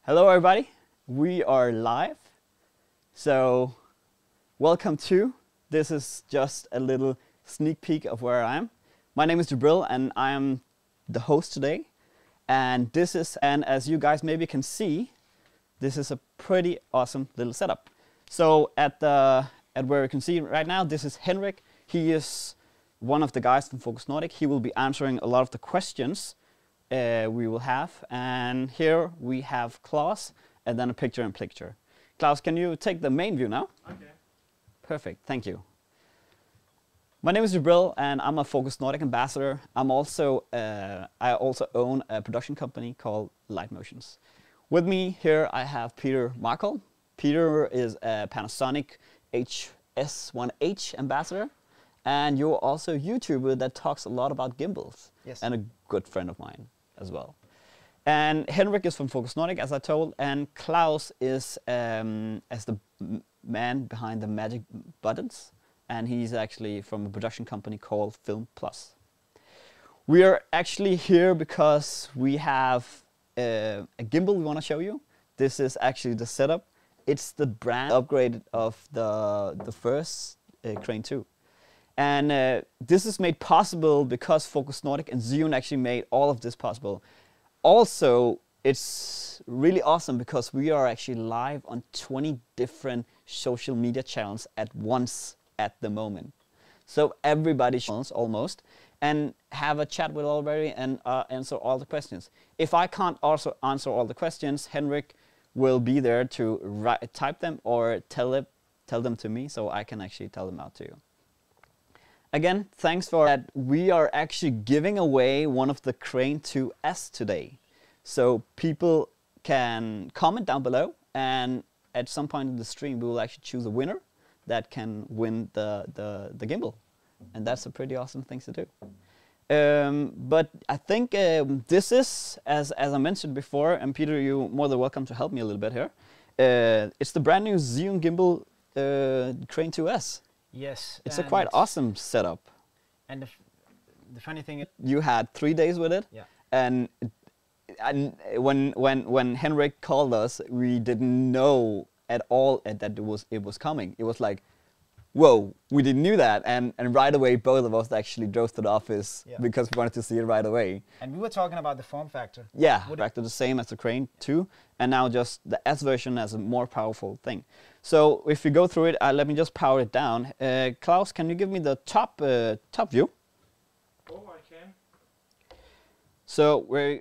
Hello everybody, we are live. So welcome to, this is just a little sneak peek of where I am. My name is Jibril and I am the host today. And this is, and as you guys maybe can see, this is a pretty awesome little setup. So at where you can see right now, this is Henrik. He is one of the guys from Focus Nordic. He will be answering a lot of the questions we will have, and here we have Klaus and then a picture-in-picture. Klaus, can you take the main view now? Okay. Perfect, thank you. My name is Jibril and I'm a Focus Nordic ambassador. I also own a production company called Light Motions. With me here I have Peter Makholm. Peter is a Panasonic HS1H ambassador, and you're also a YouTuber that talks a lot about gimbals. Yes. And a good friend of mine as well. And Henrik is from Focus Nordic, as I told, and Klaus is as the man behind the magic buttons, and he's actually from a production company called Film Plus. We are actually here because we have a gimbal we want to show you. This is actually the setup. It's the brand upgrade of the first Crane 2. And this is made possible because Focus Nordic and Zhiyun actually made all of this possible. Also, it's really awesome because we are actually live on 20 different social media channels at once at the moment. So everybody shows almost and have a chat with already and answer all the questions. If I can't also answer all the questions, Henrik will be there to type them or tell them to me so I can actually tell them out to you. Again, thanks for that. We are actually giving away one of the Crane 2S today. So people can comment down below, and at some point in the stream we will actually choose a winner that can win the gimbal. And that's a pretty awesome thing to do. But I think this is, as I mentioned before, and Peter, you're more than welcome to help me a little bit here. It's the brand new Zhiyun gimbal Crane 2S. Yes. It's a quite awesome setup. And the funny thing is, you had 3 days with it. Yeah. And when Henrik called us, we didn't know at all that it was coming. It was like, whoa, we didn't know that, and right away both of us actually drove to the office because we wanted to see it right away. And we were talking about the form factor. Yeah, factor the same as the Crane 2, and now just the S version as a more powerful thing. So if we go through it, let me just power it down. Klaus, can you give me the top view? Oh, I can. So we're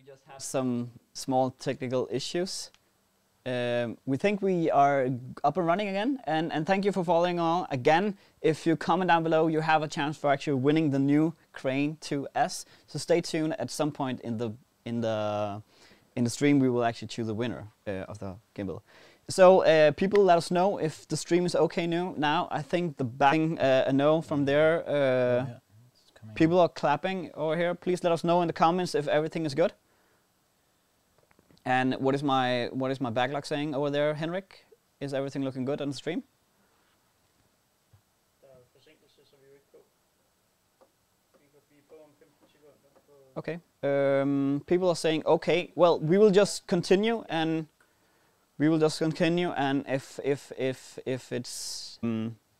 just have some small technical issues. We think we are up and running again, and thank you for following on. Again, if you comment down below, you have a chance for actually winning the new Crane 2S. So stay tuned. At some point in the stream, we will actually choose the winner of the gimbal. So people, let us know if the stream is okay now. I think the backing a no from there. People are clapping over here. Please let us know in the comments if everything is good. And what is my backlog saying over there, Henrik? Is everything looking good on the stream? Okay. People are saying okay. Well, we will just continue, and if it's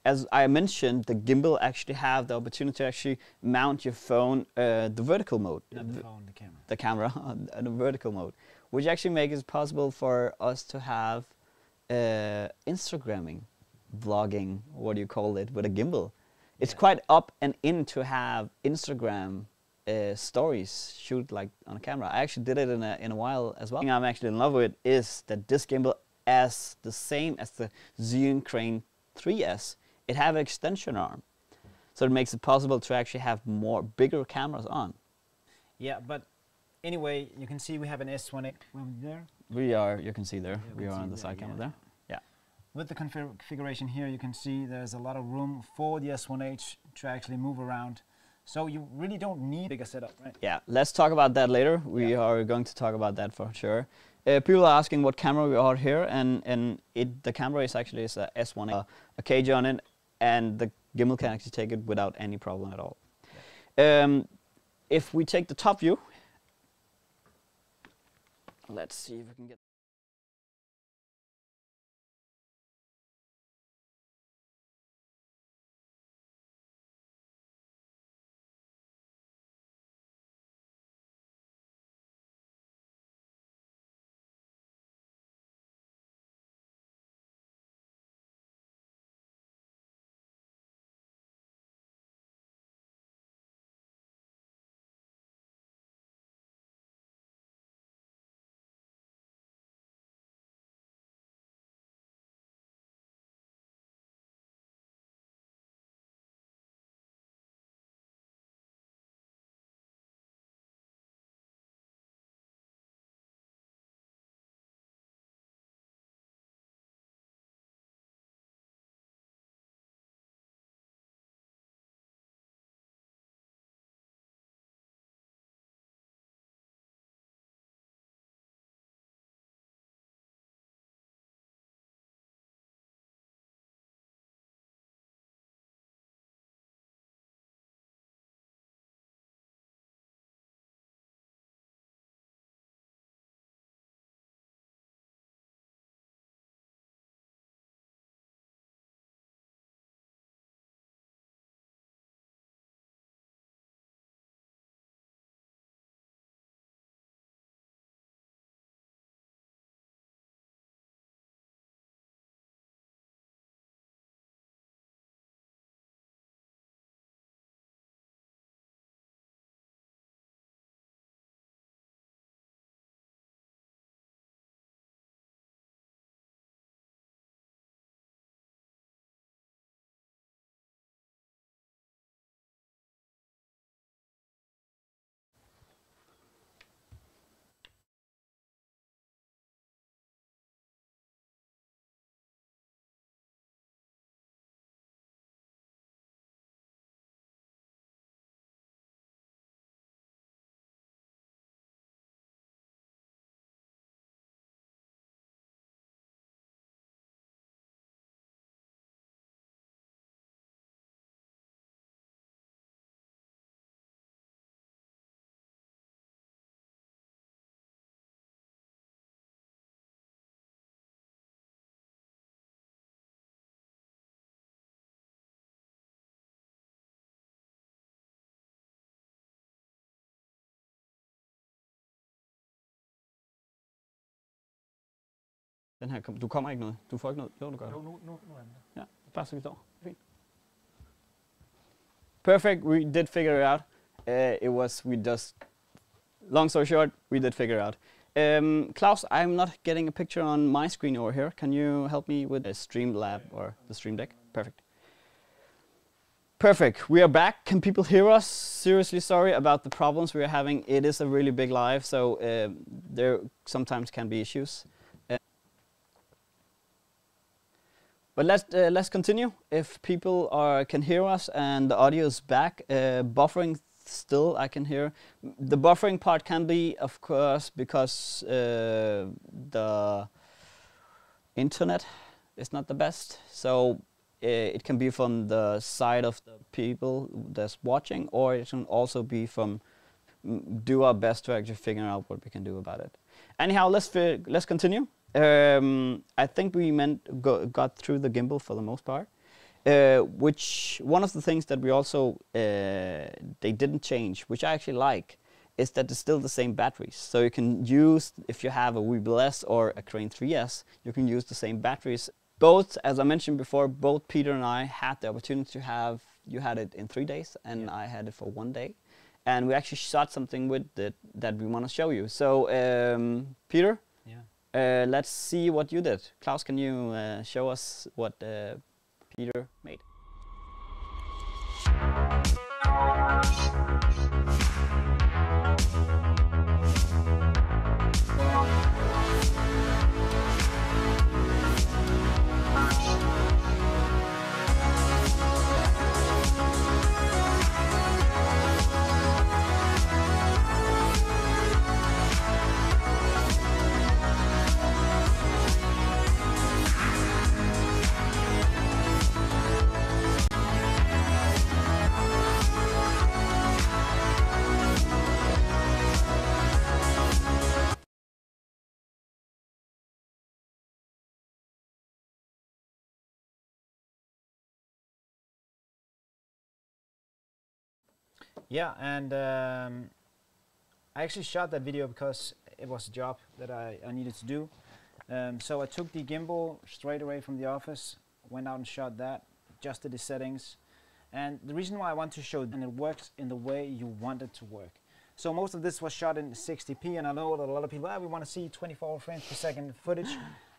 as I mentioned, the gimbal actually have the opportunity to actually mount your phone the vertical mode. Not the phone, the camera. The camera on the vertical mode, which actually makes it possible for us to have Instagramming, vlogging, what do you call it, with a gimbal. It's quite up and in to have Instagram stories shoot like on a camera. I actually did it in a while as well. The thing I'm actually in love with is that this gimbal, as the same as the Zhiyun Crane 3S, it have an extension arm, so it makes it possible to actually have bigger cameras on. Yeah, but anyway, you can see we have an S1A there. You can see there. Yeah, we are on the side camera there. Yeah. With the configuration here, you can see there's a lot of room for the S1H to actually move around. So you really don't need a bigger setup, right? Yeah, let's talk about that later. We are going to talk about that for sure. People are asking what camera we are here, and the camera is actually a S1A, a cage on it, and the gimbal can actually take it without any problem at all. If we take the top view, let's see if we can get. Den her, du kommer ikke noget. Du får ikke noget. Jo, du gør det. Nu er den der. Ja, bare så vi står. Fint. Perfect. We did figure it out. We just long story short, we did figure out. Klaus, I'm not getting a picture on my screen over here. Can you help me with the Streamlab or the Stream Deck? Perfect. Perfect. We are back. Can people hear us? Seriously sorry about the problems we are having. It is a really big live, so there sometimes can be issues. But let's continue. If people can hear us and the audio is back, buffering still I can hear. The buffering part can be, of course, because the internet is not the best. So it can be from the side of the people that's watching, or it can also be from do our best to actually figure out what we can do about it. Anyhow, let's continue. I think we got through the gimbal for the most part. Which one of the things that we also they didn't change, which I actually like, is that it's still the same batteries. So you can use, if you have a Weebill S or a Crane 3S, you can use the same batteries. Both, as I mentioned before, both Peter and I had the opportunity to have. You had it in 3 days, and I had it for 1 day, and we actually shot something with it that we want to show you. So Peter, let's see what you did. Klaus, can you show us what Peter made? Yeah, and I actually shot that video because it was a job that I needed to do. So I took the gimbal straight away from the office, went out and shot that, adjusted the settings. And the reason why I want to show it, and it works in the way you want it to work. So most of this was shot in 60p, and I know that a lot of people, we want to see 24 frames per second footage.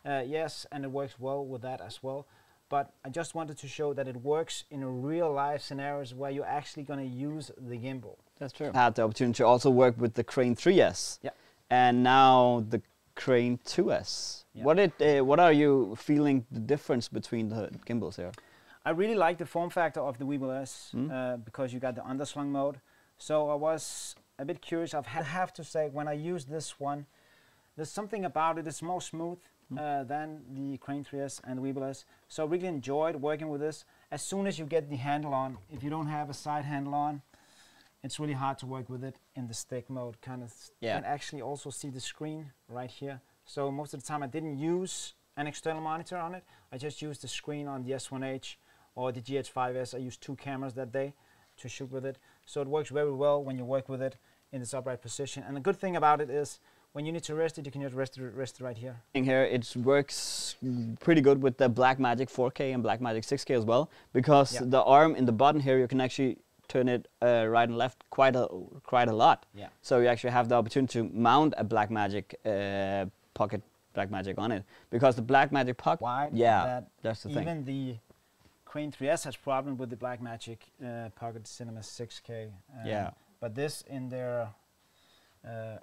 Yes, and it works well with that as well. But I just wanted to show that it works in a real life scenarios where you're actually going to use the gimbal. That's true. I had the opportunity to also work with the Crane 3S. Yeah. And now the Crane 2S. Yeah. What are you feeling the difference between the gimbals here? I really like the form factor of the Weebill S because you got the underslung mode. So I was a bit curious. I have to say, when I use this one, there's something about it. It's more smooth than the Crane 3S and the Weebill S. So I really enjoyed working with this. As soon as you get the handle on, if you don't have a side handle on, it's really hard to work with it in the stick mode. You can actually also see the screen right here. So most of the time I didn't use an external monitor on it. I just used the screen on the S1H or the GH5S. I used 2 cameras that day to shoot with it. So it works very well when you work with it in this upright position. And the good thing about it is, when you need to rest it, you can just rest it right here. Here it works pretty good with the Blackmagic 4K and Blackmagic 6K as well, because the arm in the button here, you can actually turn it right and left quite a lot. Yeah. So you actually have the opportunity to mount a Blackmagic pocket Blackmagic on it, because the Blackmagic pocket. Wide. Yeah, that's the thing. Even the Crane 3S has problem with the Blackmagic Pocket Cinema 6K. But this in their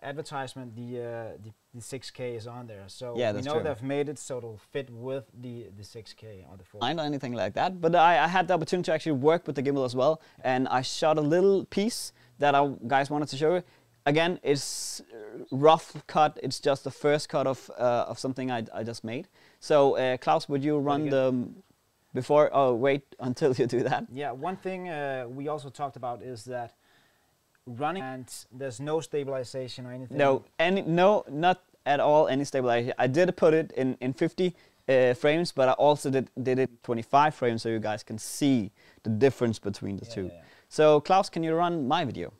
advertisement, the 6K is on there, so we know they've made it so it'll fit with the 6K or the 4K. I don't know anything like that, but I had the opportunity to actually work with the gimbal as well, and I shot a little piece that I guys wanted to show you. Again, it's rough cut. It's just the first cut of something I just made. So Klaus, would you run the before? Oh, wait until you do that. Yeah, one thing we also talked about is that running and there's no stabilization or anything. No, not at all any stabilization. I did put it in 50 frames, but I also did it 25 frames so you guys can see the difference between the two. Yeah. So Klaus, can you run my video?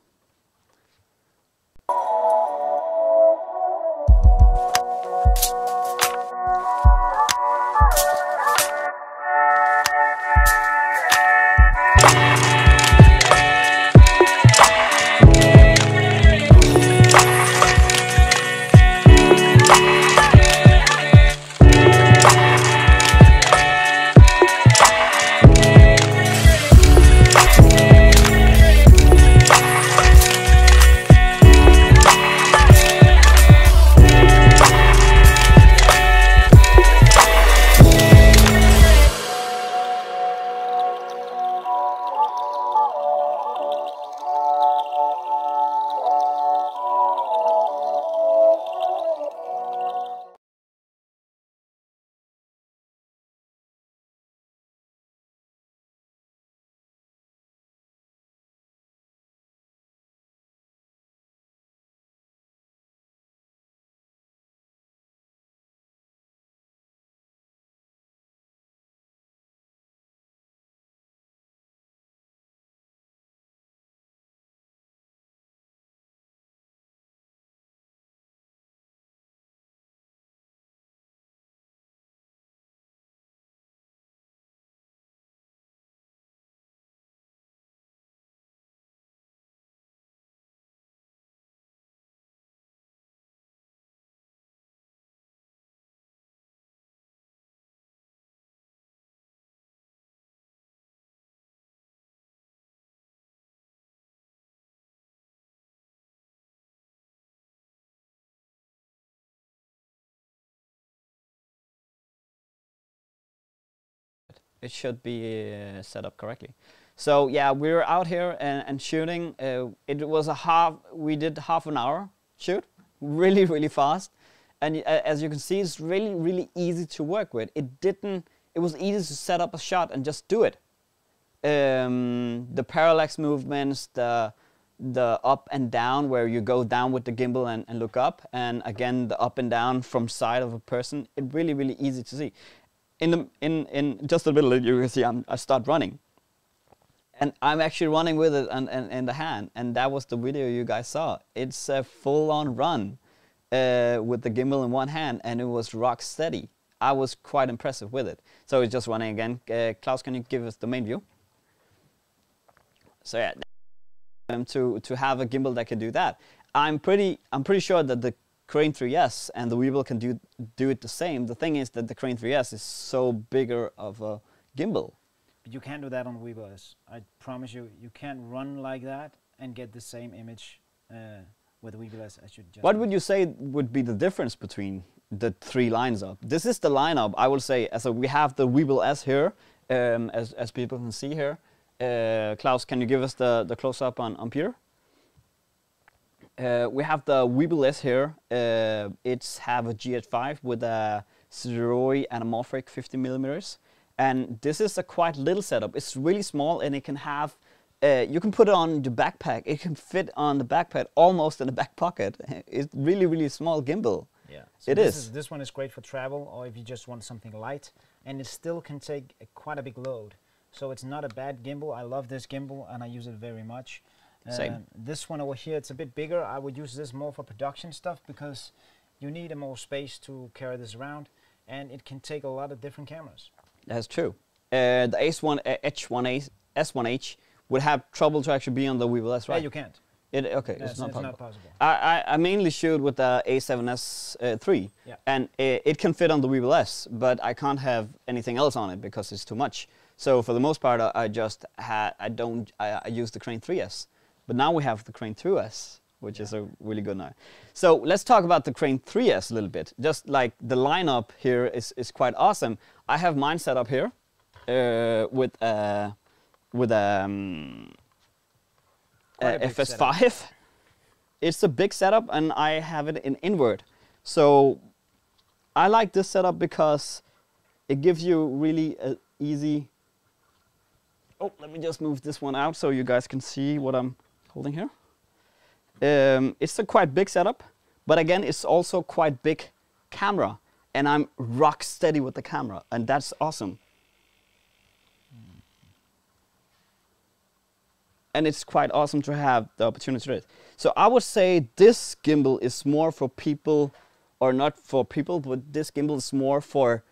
It should be set up correctly. So yeah, we were out here and shooting. It was we did half an hour shoot, really, really fast. And as you can see, it's really, really easy to work with. It was easy to set up a shot and just do it. The parallax movements, the up and down, where you go down with the gimbal and look up, and again the up and down from side of a person. It really, really easy to see. In just a little, you can see I start running, and I'm actually running with it in the hand, and that was the video you guys saw. It's a full-on run with the gimbal in one hand, and it was rock steady. I was quite impressive with it. So it's just running again. Klaus, can you give us the main view? So yeah, to have a gimbal that can do that, I'm pretty sure that the Crane 3S and the Weebill can do it the same. The thing is that the Crane 3S is so bigger of a gimbal. But you can't do that on the Weebill. I promise you, you can't run like that and get the same image with the Weebill as you just. What would you say would be the difference between the three lineup? This is the lineup, I will say. So we have the Weebill S here, as people can see here. Klaus, can you give us the close-up on Peter? We have the Weebill S here. It's have a GH5 with a Zhiyun anamorphic 50mm. And this is a quite little setup. It's really small, and it can have, you can put it on the backpack. It can fit on the backpack, almost in the back pocket. It's really, really small gimbal. Yeah, so this one is great for travel, or if you just want something light, and it still can take quite a big load. So it's not a bad gimbal. I love this gimbal, and I use it very much. Same. This one over here, it's a bit bigger. I would use this more for production stuff because you need more space to carry this around, and it can take a lot of different cameras. That's true. The S1H would have trouble to actually be on the Weebill S, right? Yeah, you can't. It's not possible. I mainly shoot with the A7S3, yeah. And it can fit on the Weebill S, but I can't have anything else on it because it's too much. So for the most part, I use the Crane 3S. But now we have the Crane 2S, which is a really good knife. So let's talk about the Crane 3S a little bit. Just like the lineup here is quite awesome. I have mine set up here with FS5. It's a big setup, and I have it in inward. So I like this setup because it gives you really easy. Oh, let me just move this one out so you guys can see what I'm holding here. It's a quite big setup, but again, it's also quite big camera, and I'm rock steady with the camera, and that's awesome. And it's quite awesome to have the opportunity to do it. So I would say this gimbal is more for people, or not for people, but this gimbal is more for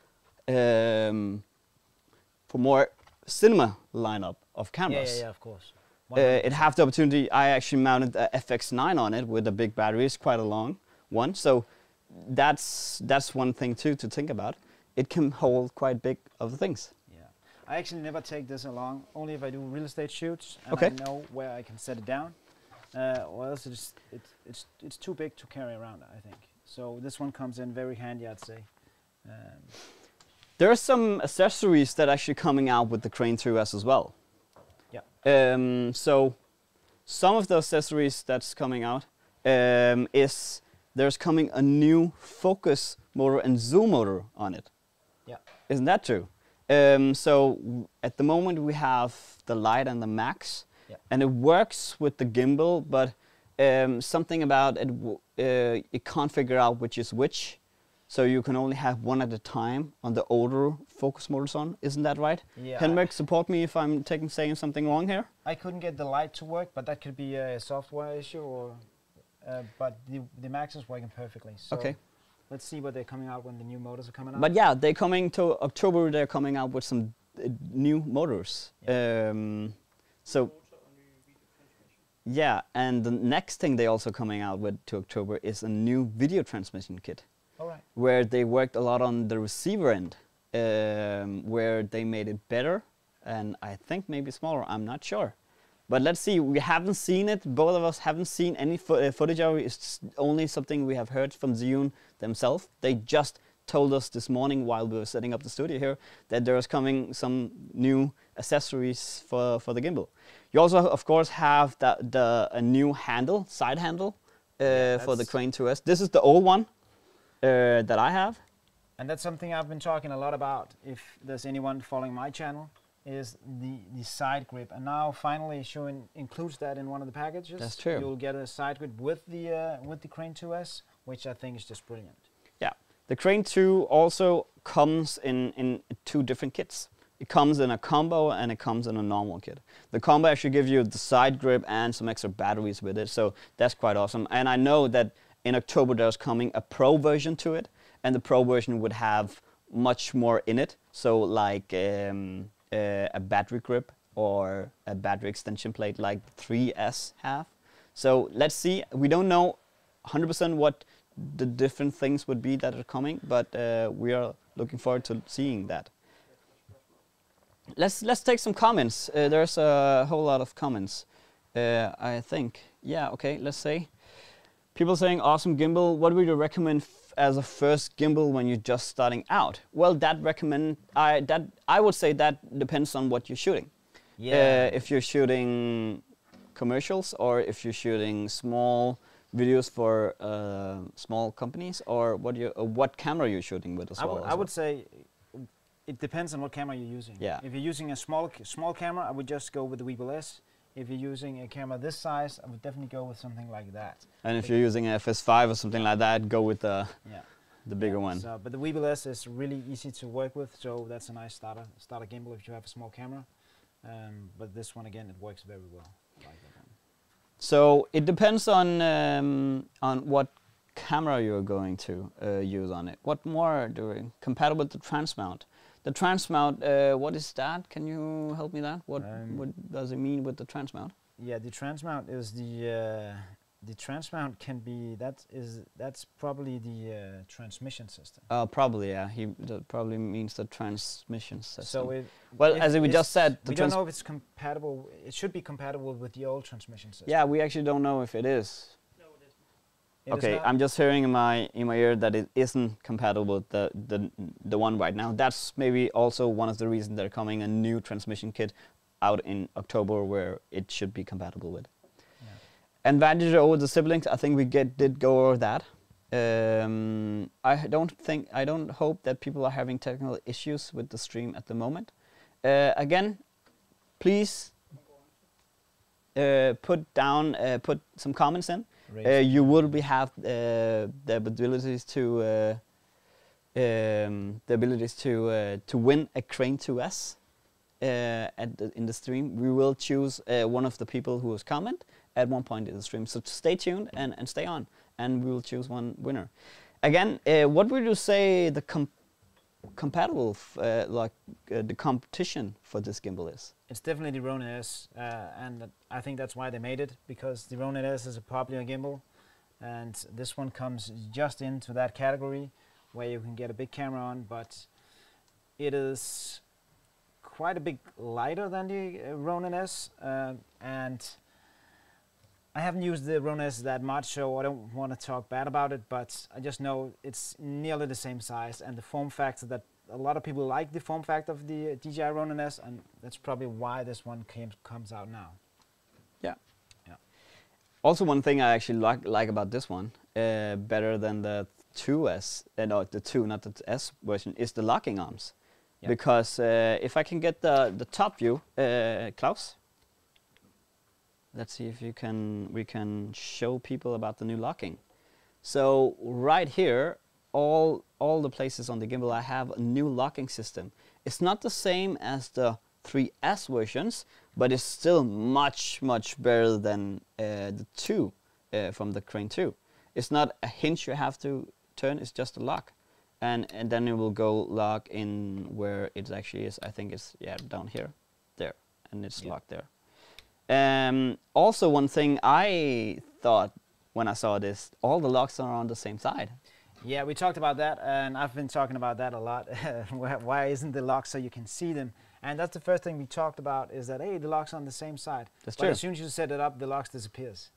more cinema lineup of cameras. Yeah, of course. It have the opportunity. I actually mounted a FX9 on it with a big battery. It's quite a long one, so that's one thing too to think about. It can hold quite big of things. Yeah, I actually never take this along. Only if I do real estate shoots and okay. I know where I can set it down. Or else it's too big to carry around, I think. So this one comes in very handy, I'd say. There are some accessories that are actually coming out with the Crane 2S as well. Yeah. So some of the accessories that's coming out is there's coming a new focus motor and zoom motor on it. Yeah. Isn't that true? So at the moment we have the Lite and the Max, yeah. And it works with the gimbal, but something about it, it can't figure out which is which. So you can only have one at a time on the older focus motors on, isn't that right? Yeah. Henrik, support me if I'm saying something wrong here. I couldn't get the Lite to work, but that could be a software issue, or but the Max is working perfectly. So okay. Let's see what they're coming out when the new motors are coming out. But yeah, they're coming to October. They're coming out with some new motors. Yeah. So yeah, and the next thing they also coming out with to October is a new video transmission kit. All right. Where they worked a lot on the receiver end, where they made it better, and I think maybe smaller, I'm not sure. But let's see, we haven't seen it, both of us haven't seen any footage of it, it's only something we have heard from Zhiyun themselves. They just told us this morning while we were setting up the studio here that there is coming some new accessories for the gimbal. You also, of course, have a new handle, side handle, for the Crane 2S. This is the old one that I have. And that's something I've been talking a lot about, if there's anyone following my channel, is the side grip. And now finally Zhiyun includes that in one of the packages. That's true. You'll get a side grip with the Crane 2S, which I think is just brilliant. Yeah. The Crane 2 also comes in 2 different kits. It comes in a combo and it comes in a normal kit. The combo actually gives you the side grip and some extra batteries with it, so that's quite awesome. And I know that in October there's coming a Pro version to it, and the Pro version would have much more in it, so like a battery grip or a battery extension plate like 3S have. So let's see. We don't know 100% what the different things would be that are coming, but we are looking forward to seeing that. Let's take some comments. There's a whole lot of comments, I think. Yeah, okay, let's say. People saying, awesome gimbal. What would you recommend as a first gimbal when you're just starting out? Well, I would say that depends on what you're shooting. Yeah. If you're shooting commercials, or if you're shooting small videos for small companies, or what camera you're shooting with as well. I would say it depends on what camera you're using. Yeah. If you're using a small camera, I would just go with the Weebill S. If you're using a camera this size, I would definitely go with something like that. And if you're using an FS5 or something like that, go with the bigger one. So, but the Weebill S is really easy to work with, so that's a nice starter gimbal if you have a small camera. But this one again, it works very well. I like that one. So it depends on what camera you're going to use on it. What more doing? Compatible with the transmount. The transmount, what is that? Can you help me that? What does it mean with the transmount? Yeah, the transmount is the transmount can be that's probably the transmission system. Probably, yeah. That probably means the transmission system. So as we just said, we don't know if it's compatible. It should be compatible with the old transmission system. Yeah, we actually don't know if it is. Okay, I'm just hearing in my ear that it isn't compatible with the one right now. That's maybe also one of the reasons they're coming a new transmission kit out in October where it should be compatible with. Yeah. Advantage over the siblings, I think we did go over that. I don't hope that people are having technical issues with the stream at the moment. Again, please put some comments in. You will have the abilities to win a Crane 2S in the stream. We will choose one of the people who has comment at one point in the stream. So stay tuned and stay on, and we will choose one winner. Again, what would you say the compatible the competition for this gimbal is? It's definitely the Ronin S, and I think that's why they made it, because the Ronin S is a popular gimbal, and this one comes just into that category where you can get a big camera on, but it is quite a bit lighter than the Ronin S, and I haven't used the Ronin S that much, so I don't want to talk bad about it, but I just know it's nearly the same size, and the form factor that a lot of people like the form factor of the DJI Ronin S, and that's probably why this one comes out now. Yeah. Also, one thing I actually like about this one, better than the 2S, no, the 2, not the S version, is the locking arms. Yeah. Because if I can get the top view, Klaus, let's see if we can show people about the new locking. So right here, all the places on the gimbal, I have a new locking system. It's not the same as the 3S versions, but it's still much better than the 2 from the Crane 2. It's not a hinge you have to turn, it's just a lock. And then it will go lock in where it actually is. I think it's down here, there, and it's locked there. Also, one thing I thought when I saw this, all the locks are on the same side. Yeah, we talked about that, and I've been talking about that a lot. Why isn't the lock so you can see them? And that's the first thing we talked about, is that, hey, the lock's on the same side. That's true. But as soon as you set it up, the lock disappears.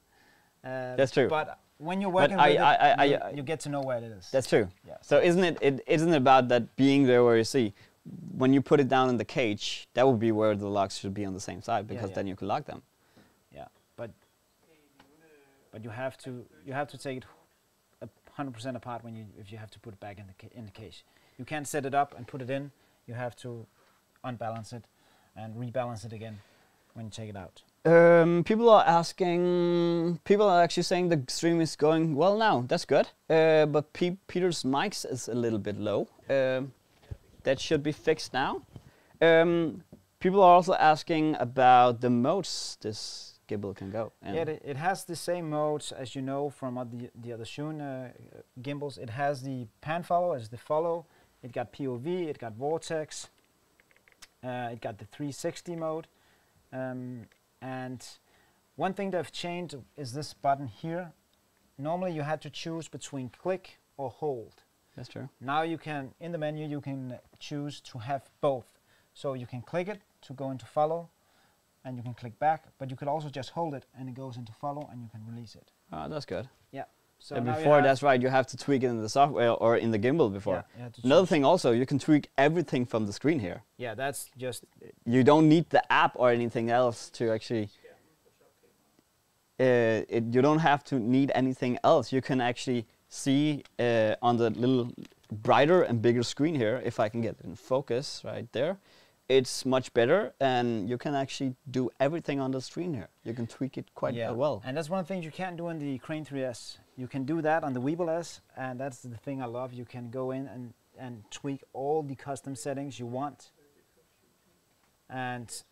That's true. But when you're working But with it, you get to know where it is. That's true. Yeah. So isn't it about that being there where you see, when you put it down in the cage, that would be where the locks should be on the same side, because then you can lock them. Yeah, but you have to take it 100% apart if you have to put it back in the cage. You can't set it up and put it in. You have to unbalance it and rebalance it again when you take it out. People are actually saying the stream is going well now. That's good. But Peter's mics is a little bit low. That should be fixed now. People are also asking about the modes this gimbal can go in. Yeah, it has the same modes as you know from the other Zhiyun gimbals. It has the pan follow as the follow. It got POV. It got vortex. It got the 360 mode. And one thing they've changed is this button here. Normally you had to choose between click or hold. That's true. Now you can, in the menu, you can choose to have both. So you can click it to go into follow, and you can click back, but you could also just hold it and it goes into follow and you can release it. Oh, that's good. Yeah. So and before, that's right, you have to tweak it in the software or in the gimbal before. Yeah, another thing also, you can tweak everything from the screen here. Yeah, that's just... You don't need the app or anything else to actually... you don't have to need anything else. You can actually see on the little brighter and bigger screen here, if I can get it in focus right there, it's much better, and you can actually do everything on the screen here. You can tweak it quite well. And that's one thing you can't do in the Crane 3S. You can do that on the Weeble S, and that's the thing I love. You can go in and tweak all the custom settings you want. And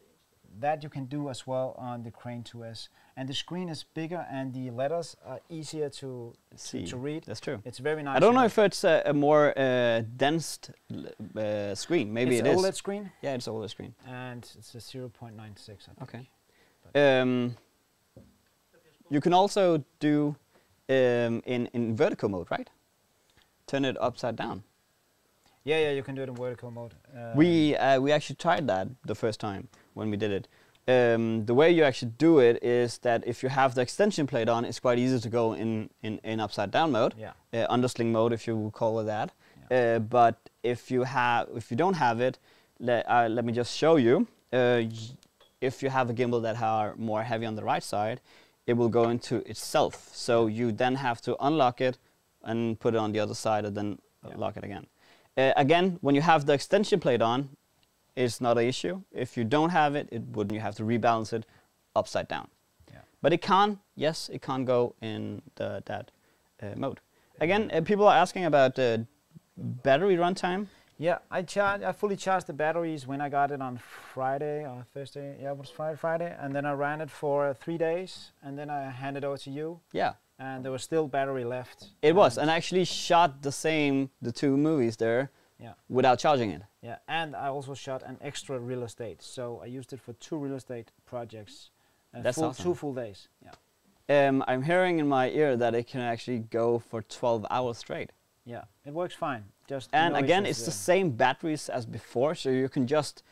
that you can do as well on the Crane 2S. And the screen is bigger and the letters are easier to read. That's true. It's very nice. I don't know if it's a more dense screen. Maybe it is. It's an OLED screen? Yeah, it's an OLED screen. And it's a 0.96, I think. Okay. You can also do in vertical mode, right? Turn it upside down. Yeah, you can do it in vertical mode. We actually tried that the first time when we did it. The way you actually do it is that if you have the extension plate on, it's quite easy to go in upside down mode, undersling mode, if you will call it that. Yeah. But if you don't have it, let me just show you. If you have a gimbal that are more heavy on the right side, it will go into itself. So you then have to unlock it and put it on the other side, and then lock it again. Again, when you have the extension plate on, it's not an issue. If you don't have it, you have to rebalance it upside down. Yeah. But it can go in that mode. Again, people are asking about battery runtime. Yeah, I fully charged the batteries when I got it on Friday or Thursday. Yeah, it was Friday, and then I ran it for 3 days, and then I handed it over to you. Yeah. And there was still battery left. It was, and I actually shot the two movies there without charging it. Yeah, and I also shot an extra real estate. So I used it for 2 real estate projects. That's awesome. 2 full days. Yeah. I'm hearing in my ear that it can actually go for 12 hours straight. Yeah, it works fine. And again, it's the same batteries as before, so you can just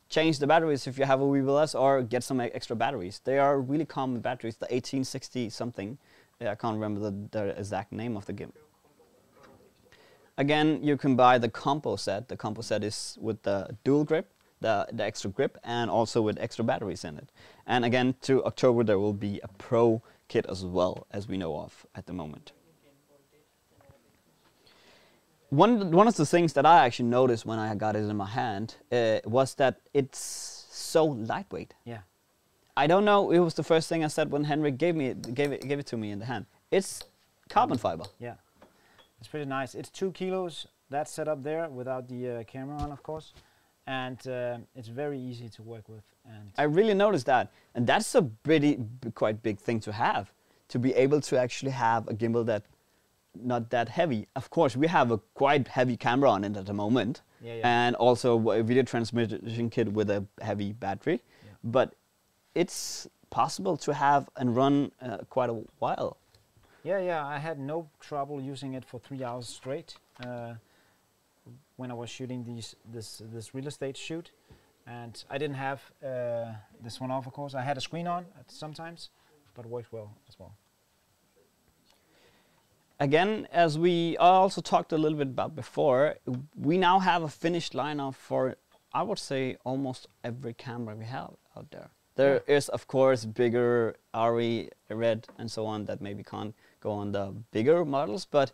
change the batteries if you have a Weeble S or get some extra batteries. They are really common batteries, the 1860 something. I can't remember the exact name of the gimbal. Again, you can buy the combo set. The combo set is with the dual grip, the extra grip, and also with extra batteries in it. And again, to October, there will be a Pro kit as well, as we know of at the moment. One of the things that I actually noticed when I got it in my hand was that it's so lightweight. Yeah. I don't know. It was the first thing I said when Henrik gave it to me in the hand. It's carbon fiber. Yeah, it's pretty nice. It's 2 kilos. That's set up there without the camera on, of course, and it's very easy to work with. And I really noticed that, and that's a quite big thing to have, to be able to actually have a gimbal that not that heavy. Of course, we have a quite heavy camera on it at the moment, and also a video transmission kit with a heavy battery, but it's possible to have and run quite a while. Yeah, I had no trouble using it for 3 hours straight when I was shooting this real estate shoot, and I didn't have this one off, of course. I had a screen on sometimes, but it works well as well. again, as we also talked a little bit about before, we now have a finished lineup for, I would say, almost every camera we have out there. There is, of course, bigger RE, red, and so on that maybe can't go on the bigger models, but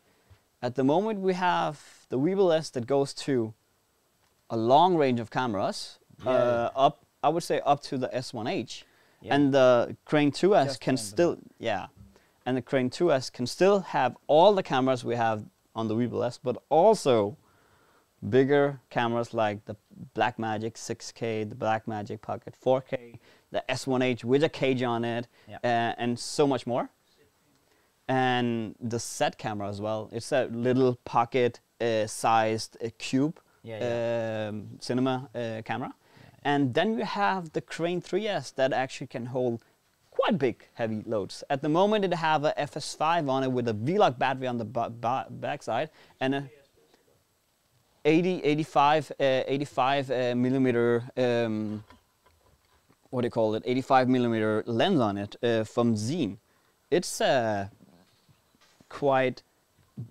at the moment we have the Weebill S that goes to a long range of cameras, up, I would say, up to the S1H, and the Crane 2S Just can still, and the Crane 2S can still have all the cameras we have on the Weebill S, but also bigger cameras like the Blackmagic 6K, the Blackmagic Pocket 4K, the S1H with a cage on it, and so much more. And the set camera as well. It's a little pocket sized cube cinema camera. And then you have the Crane 3S that actually can hold quite big heavy loads. At the moment it have a FS5 on it with a V-Lock battery on the backside and a 85 millimeter, what do you call it, 85 millimeter lens on it from Zhiyun. It's a quite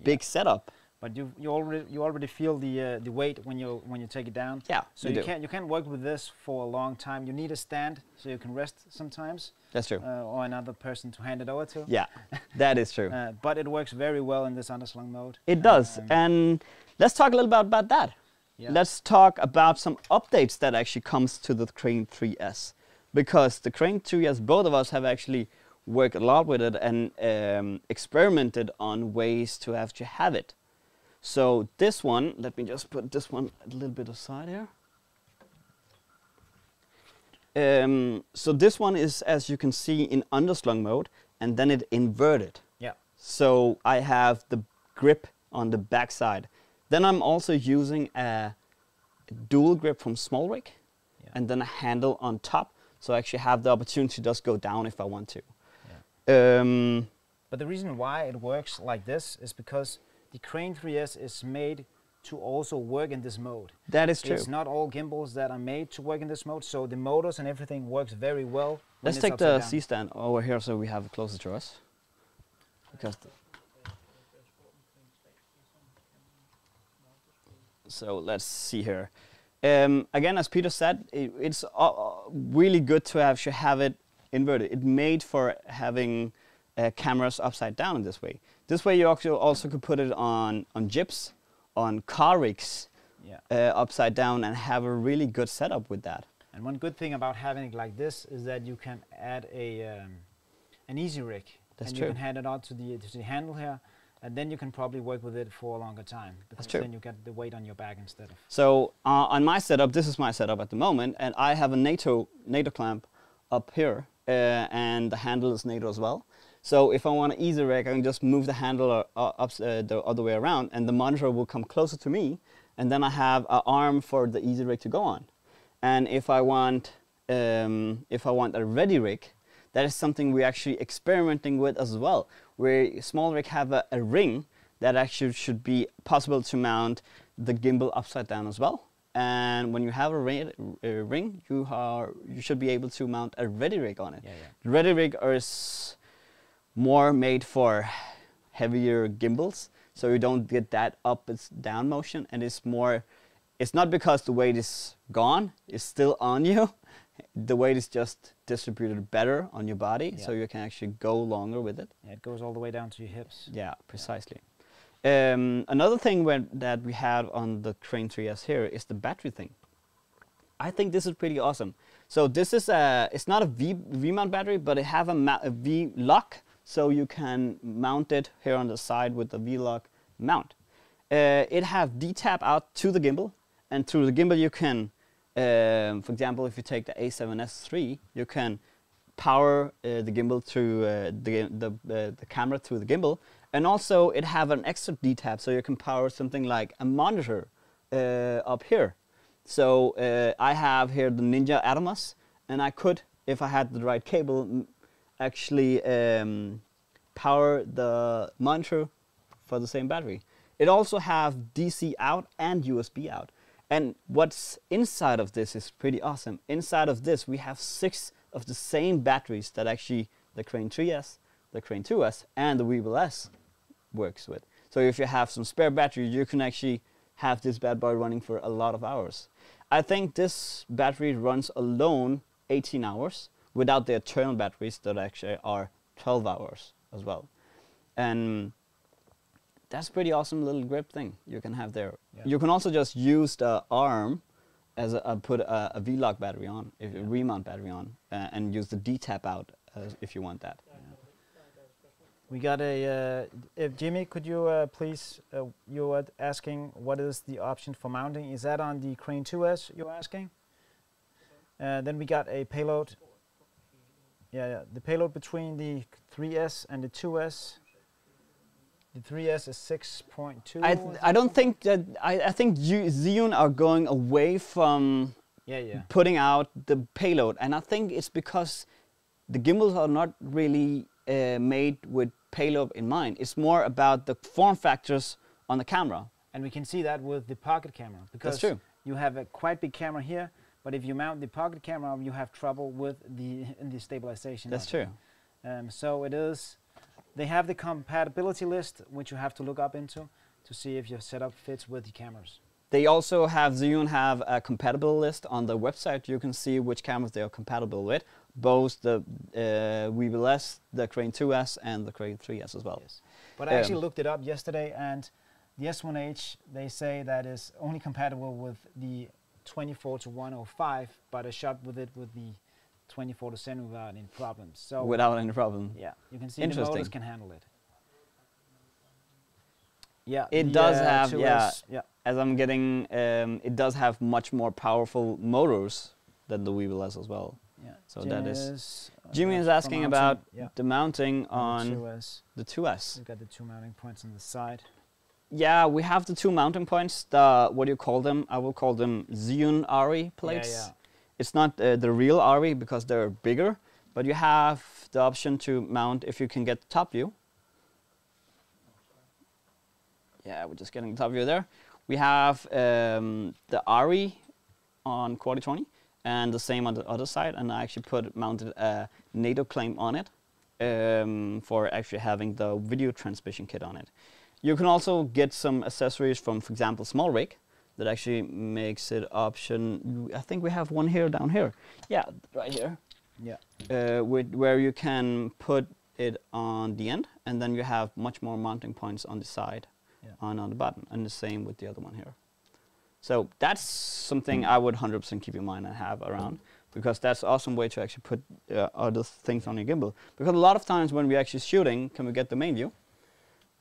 big setup. But you already feel the weight when you take it down. Yeah. So you can't work with this for a long time. You need a stand so you can rest sometimes. That's true. Or another person to hand it over to. Yeah, that is true. But it works very well in this underslung mode. It does. And let's talk a little bit about that. Yeah. Let's talk about some updates that actually comes to the Crane 3S. Because the Crane 3S, both of us have actually worked a lot with it and experimented on ways to actually have it. So this one, let me just put this one a little bit aside here. So this one is, as you can see, in underslung mode, and then it inverted. Yeah. So I have the grip on the back side. Then I'm also using a dual grip from Small Rig, and then a handle on top. So I actually have the opportunity to just go down if I want to. Yeah. But the reason why it works like this is because the Crane 3S is made to also work in this mode. That is true. It's not all gimbals that are made to work in this mode, so the motors and everything works very well. Let's take the C-stand over here so we have it closer to us. Because so let's see here. Again, as Peter said, it's really good to actually have it inverted. It's made for having cameras upside down in this way. This way you also could put it on jibs, on car rigs, upside down, and have a really good setup with that. And one good thing about having it like this is that you can add an easy rig. That's and true. You can hand it on to the handle here, and then you can probably work with it for a longer time. Because That's true. Then you get the weight on your back instead of. So on my setup, this is my setup at the moment, and I have a NATO clamp up here, and the handle is NATO as well. So if I want an easy rig, I can just move the handle up the other way around, and the monitor will come closer to me, and then I have an arm for the easy rig to go on. And if I want a ready rig, that is something we're actually experimenting with as well, where Small Rig have a ring that actually should be possible to mount the gimbal upside down as well. And when you have a ring, you should be able to mount a ready rig on it. The ready rig is more made for heavier gimbals, so you don't get that up and down motion, and it's not because the weight is gone, it's still on you. The weight is just distributed better on your body, so you can actually go longer with it. Yeah, it goes all the way down to your hips. Yeah, precisely. Another thing that we have on the Crane 3S here is the battery thing. I think this is pretty awesome. So this is it's not a V-mount battery, but it have a V-lock, so you can mount it here on the side with the V-lock mount. It have D-tap out to the gimbal, and through the gimbal you can, for example, if you take the A7S III, you can power the gimbal through the camera through the gimbal, and also it have an extra D-tap, so you can power something like a monitor up here. So I have here the Ninja Atomos, and I could, if I had the right cable, actually power the monitor for the same battery. It also have DC out and USB out. And what's inside of this is pretty awesome. Inside of this we have 6 of the same batteries that actually the Crane 3S, the Crane 2S, and the Weebill S works with. So if you have some spare battery, you can actually have this bad boy running for a lot of hours. I think this battery runs alone 18 hours without the internal batteries that actually are 12 hours as well. And that's pretty awesome little grip thing you can have there. Yeah. You can also just use the arm as put a V-Lock battery on, if a remount battery on, and use the D-tap out if you want that. Yeah. We got a, Jimmy, could you please, you were asking what is the option for mounting? Is that on the Crane 2S you're asking? Then we got a payload. Yeah, the payload between the 3S and the 2S. The 3S is 6.2. I don't think that, I think Zhiyun are going away from putting out the payload. And I think it's because the gimbals are not really made with payload in mind. It's more about the form factors on the camera. And we can see that with the pocket camera. Because that's true. You have a quite big camera here, but if you mount the pocket camera, you have trouble with the stabilization. That's true. So it is, they have the compatibility list, which you have to look up into to see if your setup fits with the cameras. They also have, Zhiyun have a compatible list on the website. You can see which cameras they are compatible with, both the Weebill S, the Crane 2S, and the Crane 3S as well. Yes. But I actually looked it up yesterday, and the S1H, they say that is only compatible with the 24-105, but I shot with it with the 24-7 without any problems. So without any problem. Yeah, you can see the motors can handle it. Yeah, it does have. Yeah, as I'm getting, it does have much more powerful motors than the Weebill S as well. Yeah. So Jimmy that is. Jimmy is asking about the mounting on the 2S. We've got the two mounting points on the side. Yeah, we have the two mounting points. The what do you call them? I will call them Zhiyun RE plates. Yeah, yeah. It's not the real RE because they're bigger, but you have the option to mount if you can get the top view. Yeah, we're just getting the top view there. We have the RE on Quad 20 and the same on the other side, and I actually mounted a NATO claim on it for actually having the video transmission kit on it. You can also get some accessories from, for example, Small Rig that actually makes it option. I think we have one here down here. Yeah, right here. Yeah. Where you can put it on the end, and then you have much more mounting points on the side. On the button, and the same with the other one here. So that's something I would 100% keep in mind and have around, because that's an awesome way to actually put other things on your gimbal. Because a lot of times when we're actually shooting, can we get the main view?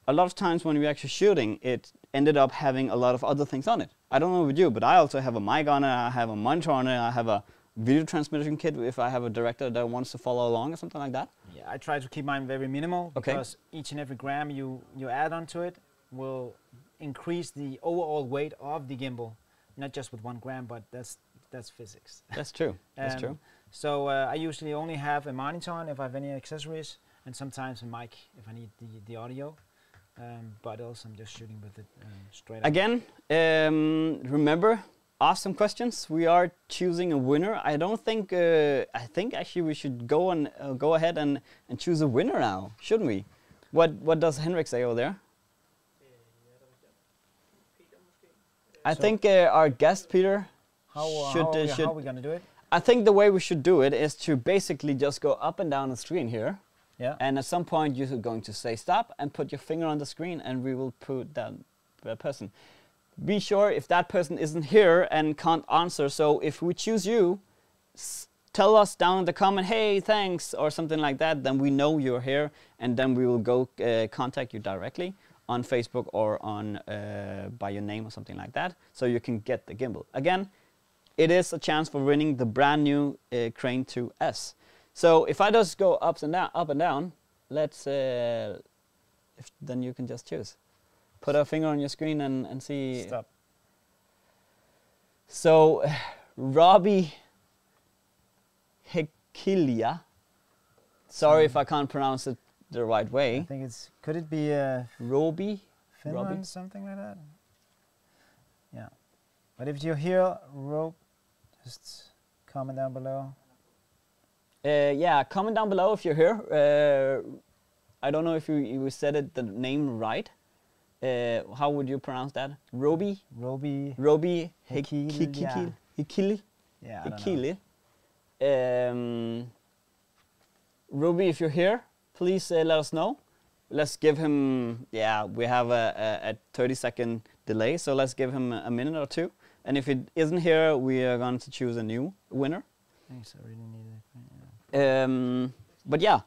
A lot of times when we're actually shooting, it ended up having a lot of other things on it. I don't know with you, but I also have a mic on it, I have a monitor on it, I have a video transmission kit if I have a director that wants to follow along or something like that. Yeah, I try to keep mine very minimal, because each and every gram you add onto it will increase the overall weight of the gimbal, not just with 1 gram, but that's physics. That's true. That's true. So I usually only have a monitor on if I have any accessories, and sometimes a mic if I need the audio. But else I'm just shooting with it straight up. Again, remember, ask some questions. We are choosing a winner. I don't think. I think actually we should go ahead and choose a winner now, shouldn't we? What does Henrik say over there? I think our guest, Peter, how are we going to do it? I think the way we should do it is to basically just go up and down the screen here. Yeah. And at some point you're going to say stop and put your finger on the screen, and we will put that person. Be sure if that person isn't here and can't answer. So if we choose you, tell us down in the comment, hey, thanks, or something like that. Then we know you're here, and then we will go contact you directly on Facebook or on by your name or something like that, so you can get the gimbal. Again, it is a chance for winning the brand new Crane 2S. So if I just go up and down, let's then you can just choose. Put a finger on your screen and see. Stop. So Robbie Hekilia, sorry if I can't pronounce it the right way. I think it's, could it be Robbie? Finland, something like that? Yeah. But if you hear just comment down below. Yeah, comment down below if you're here. I don't know if you said it the name right. How would you pronounce that? Roby Hikili. Yeah, I don't know. Roby, if you're here, please let us know. Let's give him, we have a 30-second delay, so let's give him a minute or two. And if it isn't here, we are going to choose a new winner. Thanks, I really need it. But yeah,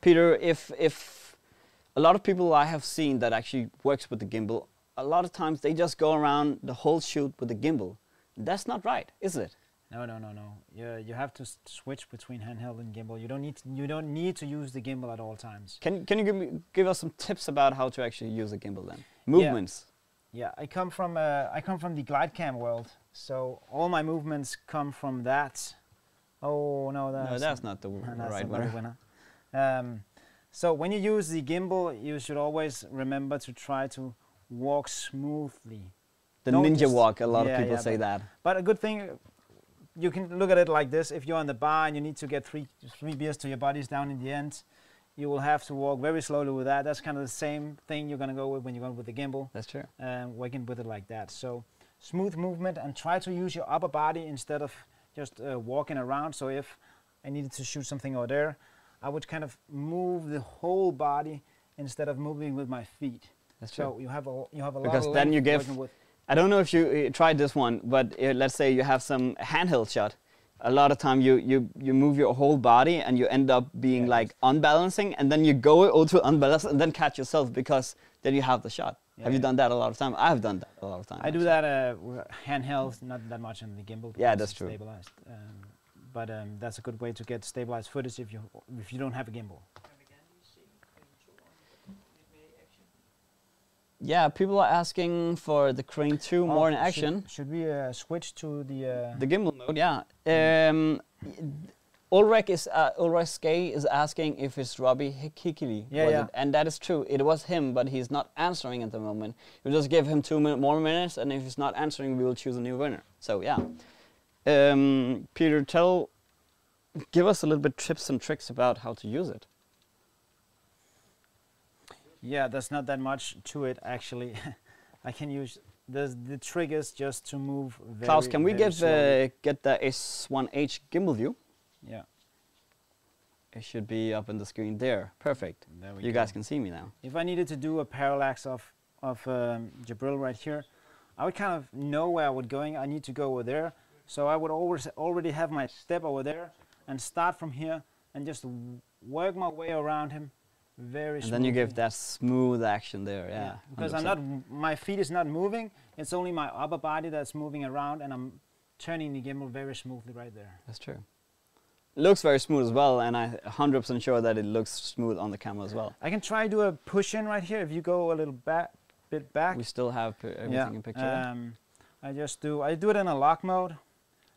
Peter, if a lot of people I have seen that actually works with the gimbal, a lot of times they just go around the whole shoot with the gimbal. That's not right, is it? No. You have to switch between handheld and gimbal. You don't need to use the gimbal at all times. Can you give us some tips about how to actually use a gimbal then? Movements. Yeah, I come from the glide cam world, so all my movements come from that. Oh no, that's not the right winner. So when you use the gimbal, you should always remember to try to walk smoothly. The ninja walk, a lot of people say that. But a good thing, you can look at it like this. If you're on the bar and you need to get three beers to your bodies down in the end, you will have to walk very slowly with that. That's kind of the same thing you're going to go with when you're going with the gimbal. That's true. Working with it like that. So smooth movement, and try to use your upper body instead of just walking around. So if I needed to shoot something over there, I would kind of move the whole body instead of moving with my feet. That's true. So you have a lot of because then you give. I don't know if you tried this one, but let's say you have some handheld shot. A lot of time you move your whole body and you end up being like unbalancing, and then you go over to unbalance and then catch yourself because then you have the shot. Have you done that a lot of time? I have done that a lot of time. I do that handheld, not that much on the gimbal. Yeah, that's true. Stabilized, but that's a good way to get stabilized footage if you don't have a gimbal. Yeah, people are asking for the Crane 2 more in action. Should we switch to the gimbal mode? Yeah. Ulrich Skay is asking if it's Robbie Hikili. Yeah. And that is true. It was him, but he's not answering at the moment. We'll just give him 2 more minutes, and if he's not answering, we will choose a new winner. So yeah. Peter, give us a little bit tips and tricks about how to use it. Yeah, there's not that much to it actually. I can use the trick is just to move very Klaus, can we get the S1H gimbal view? Yeah. It should be up on the screen there. Perfect. There we you go. Guys can see me now. If I needed to do a parallax of Jibril right here, I would kind of know where I would going. I need to go over there. So I would already have my step over there and start from here and just work my way around him. Very smoothly. And then you give that smooth action there, yeah. Because my feet is not moving, it's only my upper body that's moving around, and I'm turning the gimbal very smoothly right there. That's true. It looks very smooth as well, and I'm 100% sure that it looks smooth on the camera as well. I can try to do a push-in right here, if you go a little bit back. We still have everything in picture. I do it in a lock mode.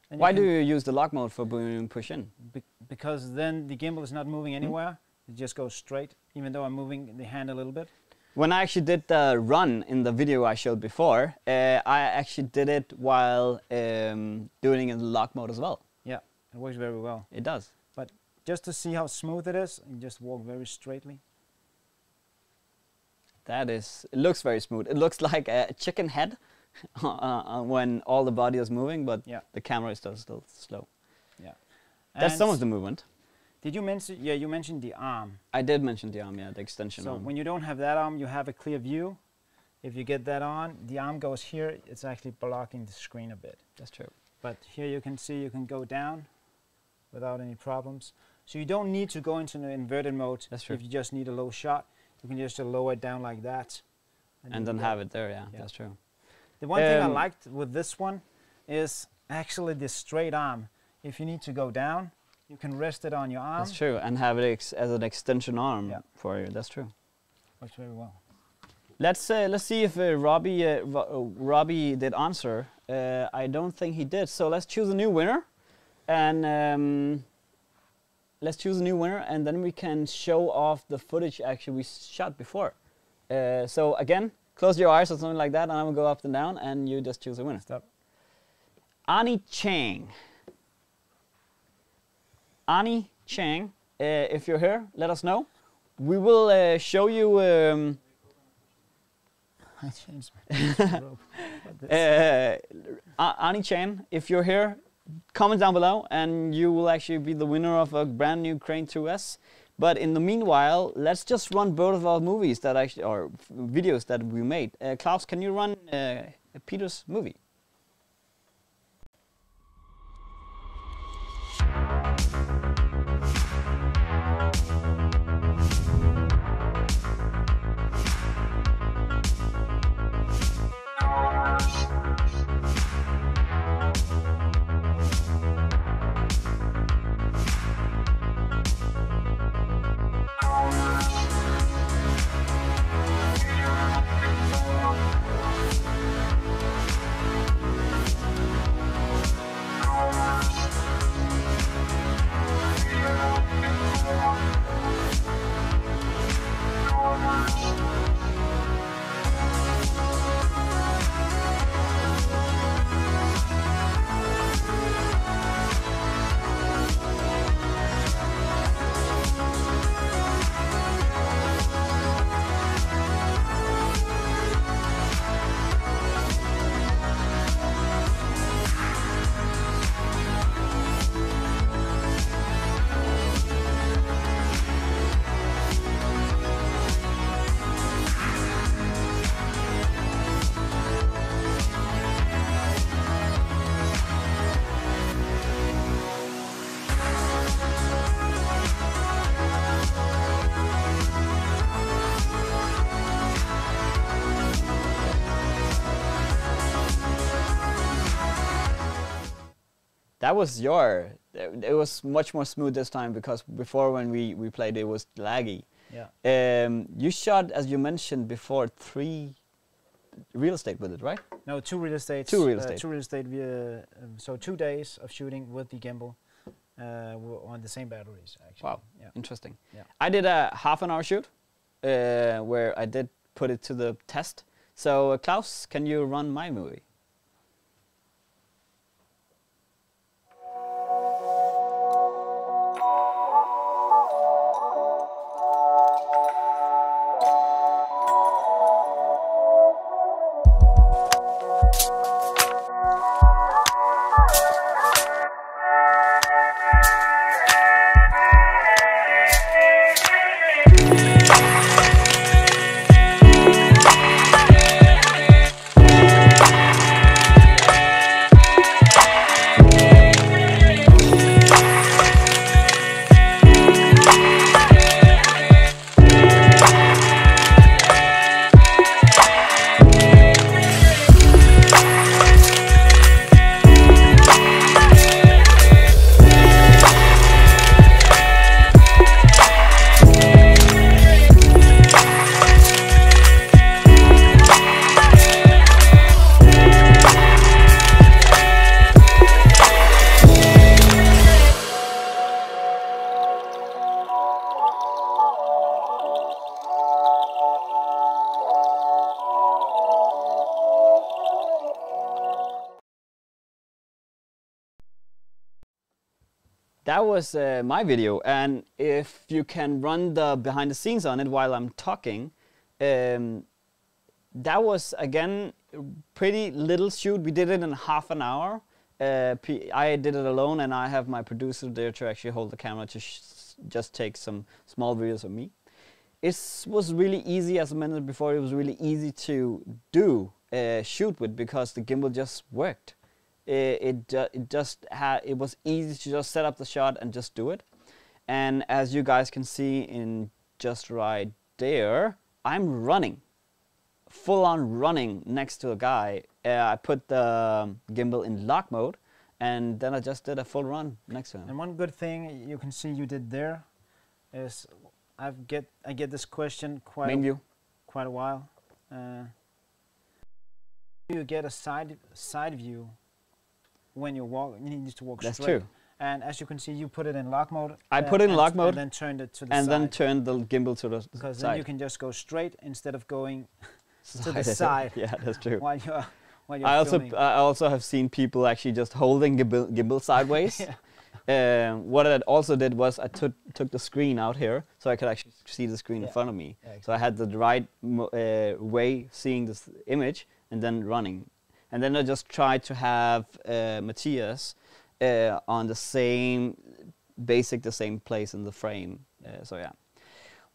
Why do you use the lock mode for doing push-in? Because then the gimbal is not moving anywhere. It just goes straight, even though I'm moving the hand a little bit. When I actually did the run in the video I showed before, I actually did it while doing it in the lock mode as well. Yeah, it works very well. It does. But just to see how smooth it is, you just walk very straightly. It looks very smooth. It looks like a chicken head when all the body is moving, but the camera is still slow. Yeah. That's some of the movement. Did you mention, you mentioned the arm. I did mention the arm, the extension arm. So when you don't have that arm, you have a clear view. If you get that on, the arm goes here, it's actually blocking the screen a bit. That's true. But here you can see you can go down without any problems. So you don't need to go into an inverted mode. That's true. If you just need a low shot, you can just lower it down like that. And then have it there, yeah, that's true. The one thing I liked with this one is actually the straight arm. If you need to go down, you can rest it on your arm. That's true, and have it as an extension arm for you. That's true. Works very well. Let's see if Robbie did answer. I don't think he did. So let's choose a new winner, and then we can show off the footage actually we shot before. So again, close your eyes or something like that, and I will go up and down, and you just choose a winner. Stop. Ani Chang if you're here, let us know. We will show you. I changed my rope. Arnie Chan, if you're here, comment down below, and you will actually be the winner of a brand new Crane 2S. But in the meanwhile, let's just run both of our movies that actually, or videos that we made. Klaus, can you run Peter's movie? That was it was much more smooth this time, because before when we played it was laggy. Yeah. You shot, as you mentioned before, 3 real estate with it, right? No, 2 real estates. 2 real estate. 2 real estate. So 2 days of shooting with the gimbal on the same batteries, actually. Wow, yeah. Interesting. Yeah. I did a half-an-hour shoot where I did put it to the test. So Klaus, can you run my movie? That was my video, and if you can run the behind the scenes on it while I'm talking, that was again pretty little shoot. We did it in half an hour. I did it alone, and I have my producer there to actually hold the camera to just take some small videos of me. It was really easy, as I mentioned before, it was really easy to do shoot with, because the gimbal just worked. It was easy to just set up the shot and just do it. And as you guys can see in just right there, I'm running, full on running next to a guy. I put the gimbal in lock mode, and then I just did a full run next to him. And one good thing you can see you did there is I get this question quite a while. You get a side view when you walk. You need to walk straight. That's true. And as you can see, you put it in lock mode. I put it in lock mode, and then turned it to the and side. then turned the gimbal to the side. Because then you can just go straight instead of going to the side. Yeah, that's true. While you're filming. I also have seen people actually just holding gimbal sideways. Yeah. What I also did was I took the screen out here, so I could actually see the screen in front of me. Yeah, exactly. So I had the right way seeing this image and then running. And then I just tried to have Matthias on the same, the same place in the frame. So yeah.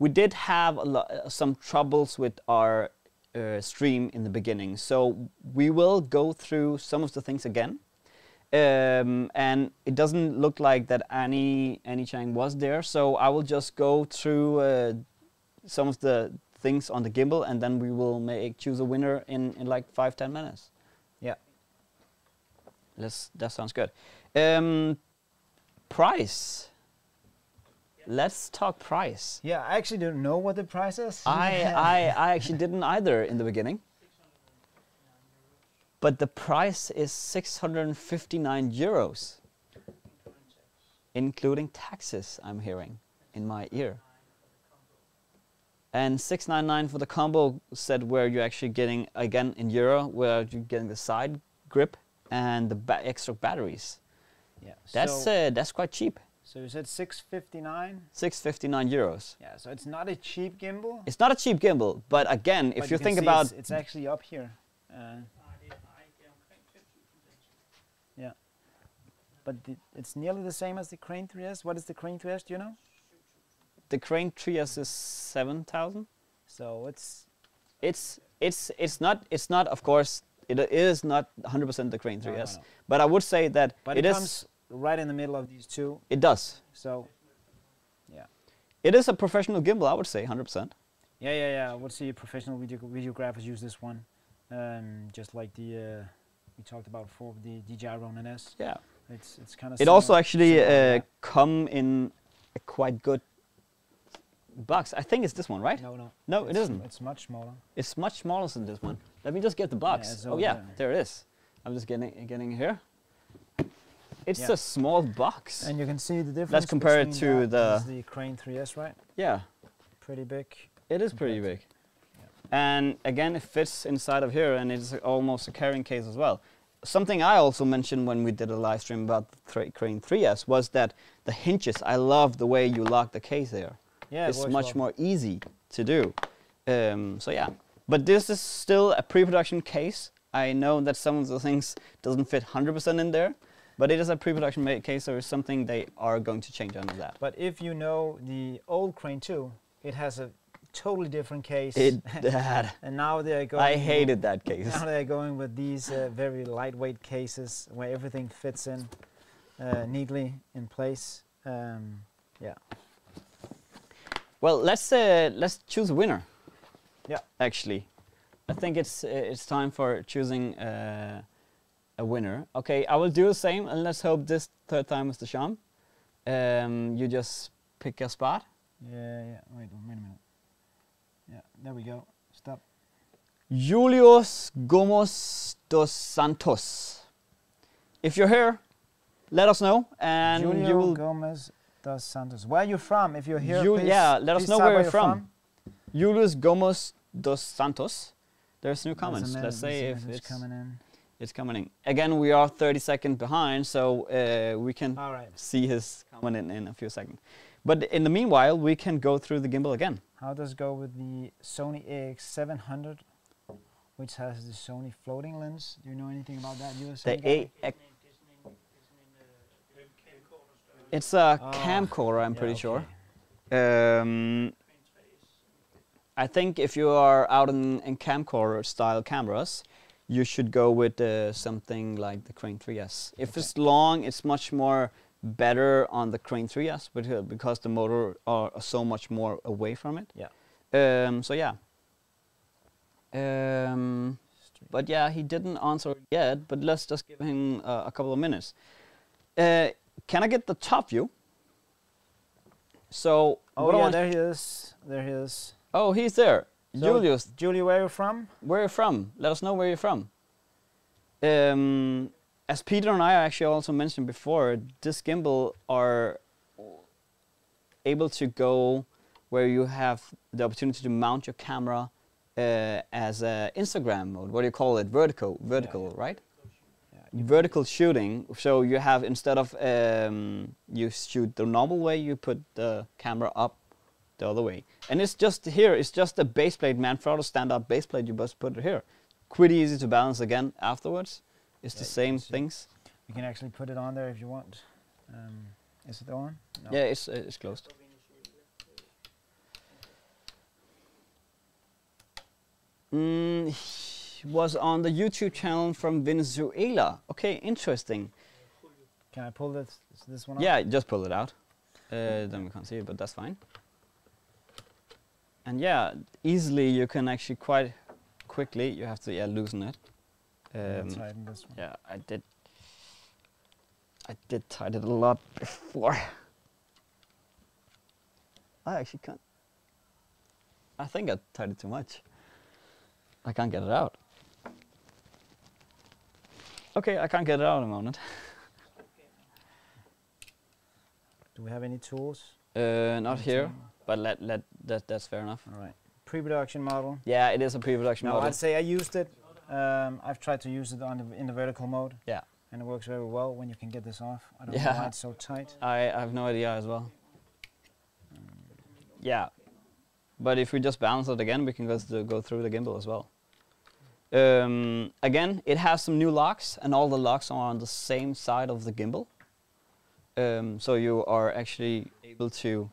We did have some troubles with our stream in the beginning, so we will go through some of the things again. And it doesn't look like that Annie Chang was there, so I will just go through some of the things on the gimbal, and then we will choose a winner in like 5-10 minutes. Yeah. That sounds good. Price. Let's talk price. Yeah, I actually don't know what the price is. I actually didn't either in the beginning. But the price is 659 euros. Including taxes, I'm hearing in my ear. And 699 for the combo set, where you're actually getting, again in euro, where you're getting the side grip and the extra batteries. Yeah, that's quite cheap. So you said 659? 659 euros. Yeah, so it's not a cheap gimbal. It's not a cheap gimbal, but again, if you think about... It's actually up here. Yeah. But it's nearly the same as the Crane 3S. What is the Crane 3S, do you know? The Crane 3S is 7,000. So it's not, of course, it is not 100% the Crane 3S. No. But I would say that it comes right in the middle of these two. It does. So, yeah. It is a professional gimbal, I would say, 100%. Yeah. I would say professional videographers use this one. Just like the we talked about before, the DJI Ronin S. Yeah. It's kind of. It also actually come in a quite good box. I think it's this one, right? No, it isn't. It's much smaller. It's much smaller than this one. Let me just get the box. Yeah, oh yeah, there it is. I'm just getting here. It's a small box. And you can see the difference. Let's compare it to the Crane 3S, right? Yeah. Pretty big. It is pretty big. And again, it fits inside of here, and it's almost a carrying case as well. Something I also mentioned when we did a live stream about the Crane 3S was that the hinges, I love the way you lock the case there. Yeah, it's much more easy to do. So yeah, but this is still a pre-production case. I know that some of the things doesn't fit 100% in there, but it is a pre-production case, so it's something they are going to change under that. But if you know the old Crane 2, it has a totally different case. It had. And now they're going. I hated that case. Now they're going with these very lightweight cases where everything fits in neatly in place. Yeah. Well, let's choose a winner. Yeah. Actually, I think it's time for choosing a winner. Okay, I will do the same, and let's hope this third time is the charm. You just pick a spot. Yeah. Wait a minute. Yeah, there we go. Stop. Julius Gomos dos Santos. If you're here, let us know, and Julio you will. Gomez dos Santos. Where are you from? If you're here, please, let us know where you're from. Julius Gomos dos Santos. There's new comments. Let's say if it's coming in. It's coming in. Again, we are 30 seconds behind, so we can see his comment in a few seconds. But in the meanwhile, we can go through the gimbal again. How does it go with the Sony AX700, which has the Sony floating lens? Do you know anything about that? It's a camcorder, I'm pretty sure. I think if you are out in camcorder style cameras, you should go with something like the Crane 3S. If it's long, it's much more better on the Crane 3S, but because the motor are so much more away from it. Yeah. So yeah. But yeah, he didn't answer yet. But let's just give him a couple of minutes. Can I get the top view? So. Oh yeah, there he is. There he is. Oh, he's there. So Julius. Julie, where are you from? Where are you from? Let us know where you're from. As Peter and I actually also mentioned before, this gimbal are able to go where you have the opportunity to mount your camera as a Instagram mode. What do you call it? Vertical, right? Yeah, vertical shooting. So you have, instead of you shoot the normal way, you put the camera up the other way. And it's just here, it's just a base plate, Manfrotto stand-up base plate, you just put it here. Pretty easy to balance again afterwards. It's the same things. You can actually put it on there if you want. Is it on? No. Yeah, it's closed. Was on the YouTube channel from Venezuela. Okay, interesting. Can I pull this one out? Yeah, just pull it out. Then we can't see it, but that's fine. And yeah, easily you can actually quite quickly, you have to loosen it. Tighten this one. Yeah, I did tighten it a lot before. I actually can't. I think I tied it too much. I can't get it out. Okay, I can't get it out at the moment. Do we have any tools? Not here, but that's fair enough. All right. Pre-production model. Yeah, it is a pre-production model. I'd say I used it. I've tried to use it in the vertical mode. Yeah. And it works very well when you can get this off. I don't know why it's so tight. I have no idea as well. Yeah. But if we just balance it again, we can just go through the gimbal as well. Again, it has some new locks, and all the locks are on the same side of the gimbal. So you are actually able to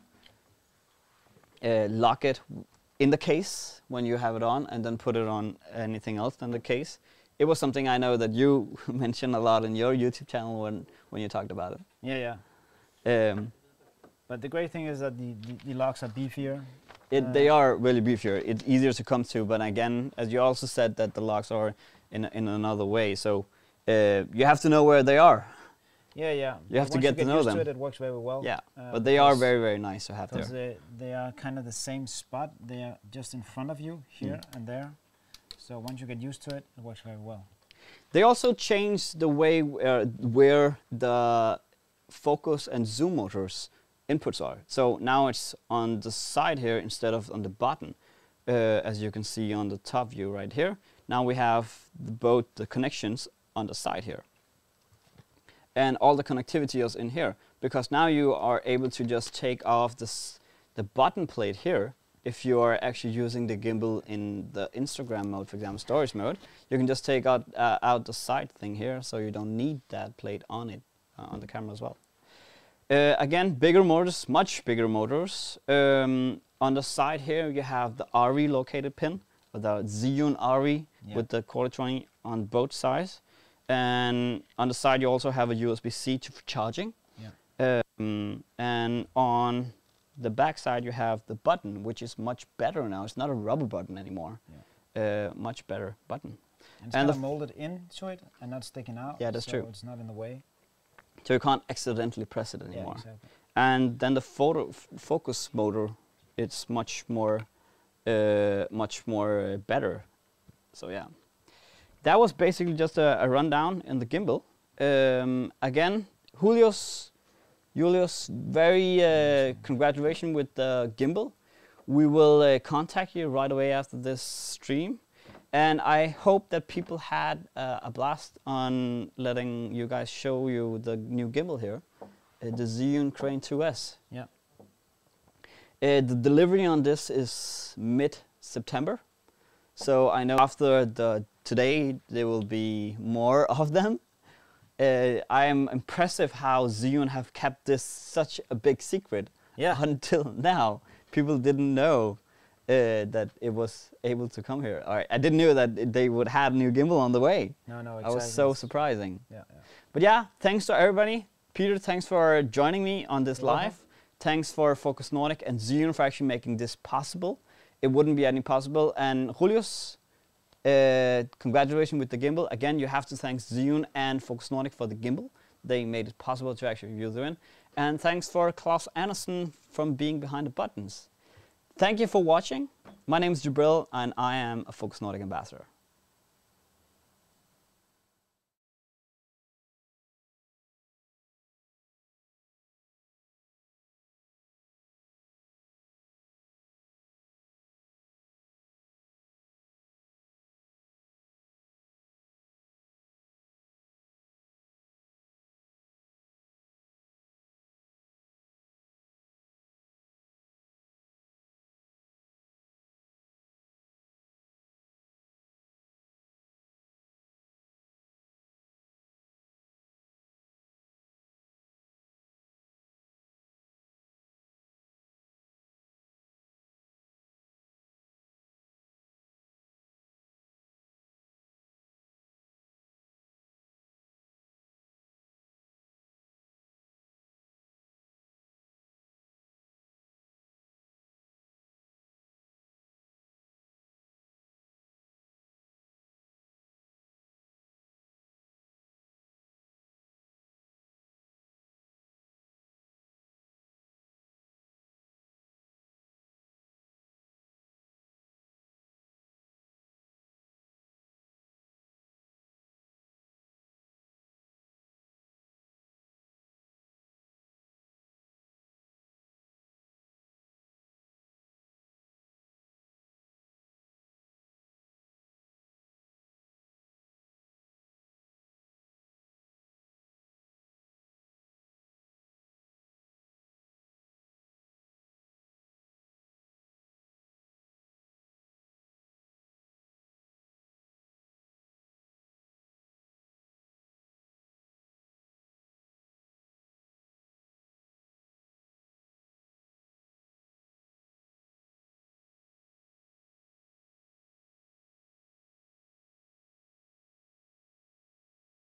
lock it in the case when you have it on, and then put it on anything else than the case. It was something I know that you mentioned a lot in your YouTube channel when you talked about it. Yeah, yeah. But the great thing is that the locks are beefier. They are really beefier. It's easier to come to, but again, as you also said, that the locks are in another way. So you have to know where they are. Yeah, yeah. You have to get to know them. It works very well. Yeah, but they are very, very nice to have there. They are kind of the same spot. They are just in front of you, here and there. So once you get used to it, it works very well. They also changed the way where the focus and zoom motors inputs are. So now it's on the side here instead of on the button, as you can see on the top view right here. Now we have both the connections on the side here. And all the connectivity is in here, because now you are able to just take off the button plate here. If you are actually using the gimbal in the Instagram mode, for example, storage mode, you can just take out the side thing here, so you don't need that plate on it, on the camera as well. Again, bigger motors, much bigger motors. On the side here, you have the RE located pin, or the Zhiyun RE with the Qualitronic on both sides. And on the side, you also have a USB-C for charging. Yeah. And on the back side, you have the button, which is much better now. It's not a rubber button anymore. Yeah. Much better button. And it's kind of molded into it and not sticking out. Yeah, that's true. So it's not in the way. So you can't accidentally press it anymore. Yeah, exactly. And then the focus motor, it's much more better. So yeah. That was basically just a rundown in the gimbal. Again, Julius, very congratulations with the gimbal. We will contact you right away after this stream. And I hope that people had a blast on letting you guys show you the new gimbal here, the Zhiyun Crane 2S. Yeah. The delivery on this is mid-September. So I know after today there will be more of them. I am impressive how Zhiyun have kept this such a big secret until now. People didn't know that it was able to come here. I didn't know that they would have a new gimbal on the way. No, exactly. I was so surprising. Yeah. But yeah, thanks to everybody. Peter, thanks for joining me on this live. Thanks for Focus Nordic and Zhiyun for actually making this possible. It wouldn't be any possible. And Julius, congratulations with the gimbal. Again, you have to thank Zhiyun and Focus Nordic for the gimbal. They made it possible to actually use it in. And thanks for Klaus Andersen from being behind the buttons. Thank you for watching. My name is Jibril, and I am a Focus Nordic ambassador.